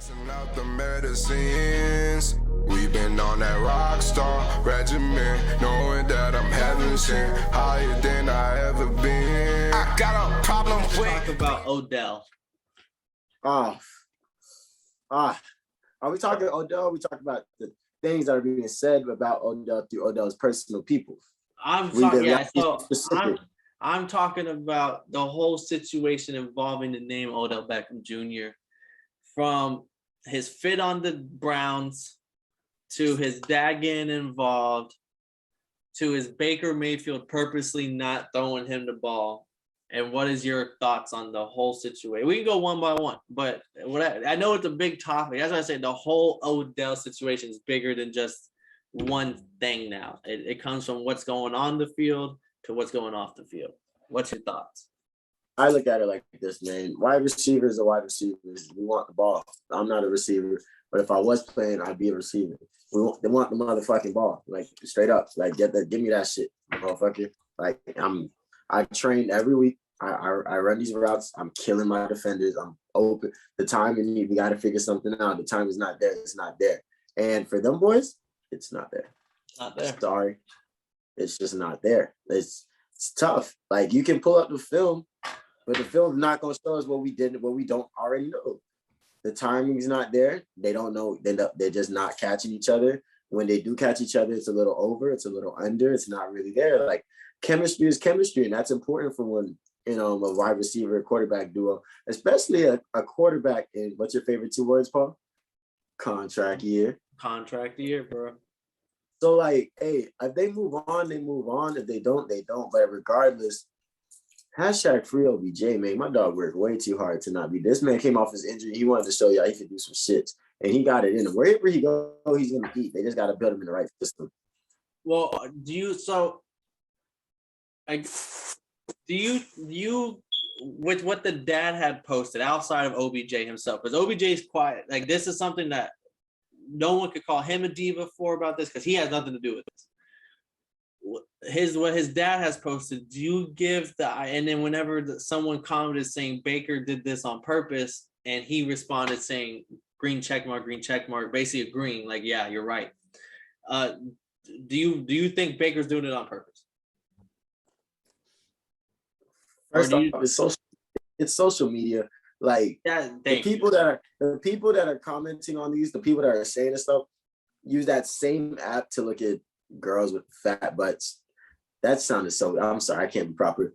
Messing out the medicines. We've been on that rock star regimen, knowing that I'm heaven sent, higher than I ever been. I got a problem with. Talk about Odell. Are we talking Odell? We talking about the things that are being said about Odell through Odell's personal people. I'm talking about the whole situation involving the name Odell Beckham Jr. From his fit on the Browns to his dad getting involved to his Baker Mayfield purposely not throwing him the ball. And what is your thoughts on the whole situation? We can go one by one, but I know it's a big topic. That's why I say the whole Odell situation is bigger than just one thing now. It comes from what's going on the field to what's going off the field. What's your thoughts? I look at it like this, man. Wide receivers are wide receivers. We want the ball. I'm not a receiver, but if I was playing, I'd be a receiver. They want the motherfucking ball, like straight up. Like give me that shit, motherfucker. Like I train every week. I run these routes. I'm killing my defenders. I'm open. The time we got to figure something out. The time is not there. It's not there. And for them boys, it's not there. Not there. Sorry, it's just not there. It's tough. Like you can pull up the film, but the film's not gonna show us what we don't already know. The timing's not there. They don't know. They're just not catching each other. When they do catch each other, it's a little over. It's a little under. It's not really there. Like chemistry is chemistry, and that's important for when a wide receiver quarterback duo, especially a quarterback in what's your favorite two words, Paul? Contract year. Contract year, bro. So like, hey, if they move on, they move on. If they don't, they don't. But regardless, #free OBJ, man. My dog worked way too hard to not be. This man came off his injury. He wanted to show y'all he could do some shit, and he got it in him. Wherever he go, he's gonna eat. They just got to build him in the right system. Well, do you with what the dad had posted outside of OBJ himself, because OBJ is quiet. Like this is something that no one could call him a diva for about this because he has nothing to do with this. What his dad has posted, do you give and then whenever someone commented saying Baker did this on purpose, and he responded saying green check mark, basically agreeing like, yeah, you're right. Do you think Baker's doing it on purpose? First off, it's social media. Like the people that are commenting on these, the people that are saying this stuff, use that same app to look at girls with fat butts. That sounded so. I'm sorry, I can't be proper.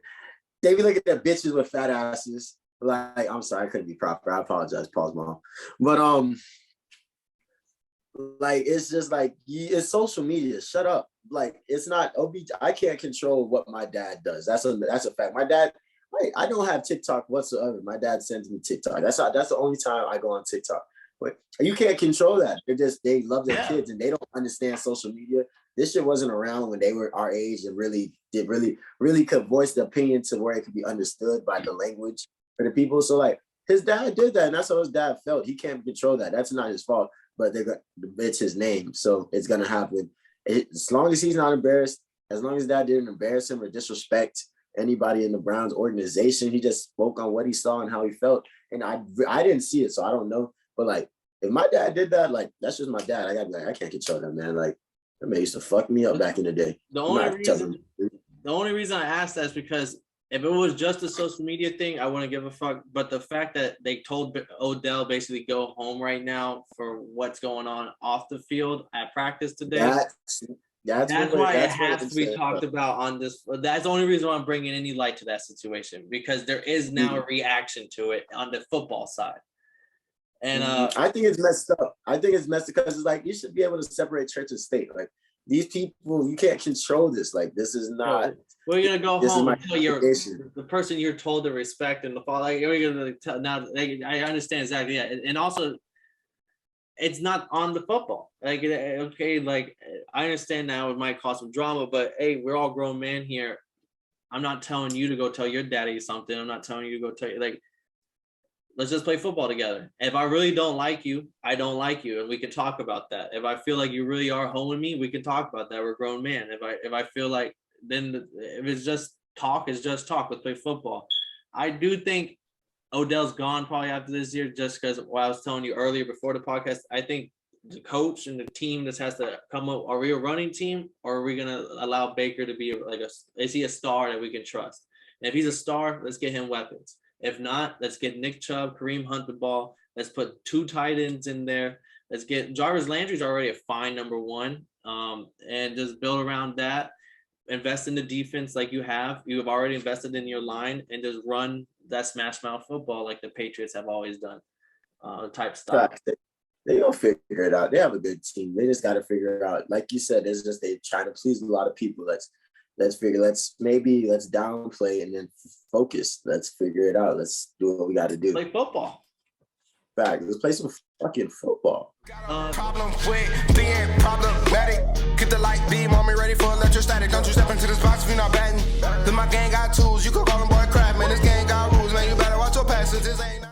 They be looking at bitches with fat asses. Like, I'm sorry, I couldn't be proper. I apologize, Paul's mom. But like it's just like it's social media. Shut up. Like it's not OBJ. I can't control what my dad does. That's a fact. My dad. I don't have TikTok whatsoever. My dad sends me TikTok. That's the only time I go on TikTok. But you can't control that. They love their kids and they don't understand social media. This shit wasn't around when they were our age and really could voice the opinion to where it could be understood by the language for the people. So like his dad did that, and that's how his dad felt. He can't control that. That's not his fault. But it's his name, so it's gonna happen. As long as he's not embarrassed, as long as dad didn't embarrass him or disrespect anybody in the Browns organization, he just spoke on what he saw and how he felt. And I didn't see it, so I don't know. But like, if my dad did that, like that's just my dad. I gotta be like, I can't control that, man. Like that man used to fuck me up back in the day. The only reason I asked that is because if it was just a social media thing, I wouldn't give a fuck. But the fact that they told Odell basically go home right now for what's going on off the field at practice today. That's why it has to be talked about on this. That's the only reason why I'm bringing any light to that situation, because there is now a reaction to it on the football side. And I think it's messed up. I think it's messed up because it's like you should be able to separate church and state. Like these people, you can't control this. Like this is not. We're gonna go home until the person you're told to respect and the fall. Like we're gonna tell now. I understand exactly. Yeah, and also. It's not on the football. Like, okay, like I understand now it might cause some drama, but hey, we're all grown men here. I'm not telling you to go tell your daddy something. I'm not telling you to go tell you, like, let's just play football together. If I really don't like you, I don't like you, and we can talk about that. If I feel like you really are holding me, we can talk about that. We're grown men. If I feel like if it's just talk, it's just talk. Let's play football. I do think Odell's gone probably after this year, just because what I was telling you earlier before the podcast. I think the coach and the team just has to come up. Are we a running team, or are we gonna allow Baker to be like is he a star that we can trust? And if he's a star, let's get him weapons. If not, let's get Nick Chubb, Kareem Hunt the ball. Let's put 2 tight ends in there. Let's get Jarvis Landry's already a fine number 1, and just build around that. Invest in the defense like you have. You have already invested in your line, and just run that smash mouth football like the Patriots have always done, type stuff. They gonna figure it out. They have a good team. They just got to figure it out. Like you said, it's just they trying to please a lot of people. Let's downplay and then focus. Let's figure it out. Let's do what we got to do. Play football. Fact. Let's play some fucking football. Problem with being problematic. Get the light beam on me, ready for electrostatic. Don't you step into this box if you're not batting. Then my gang got tools. You can call them boy crap, man. This gang got rules, man. You better watch your passes. This ain't.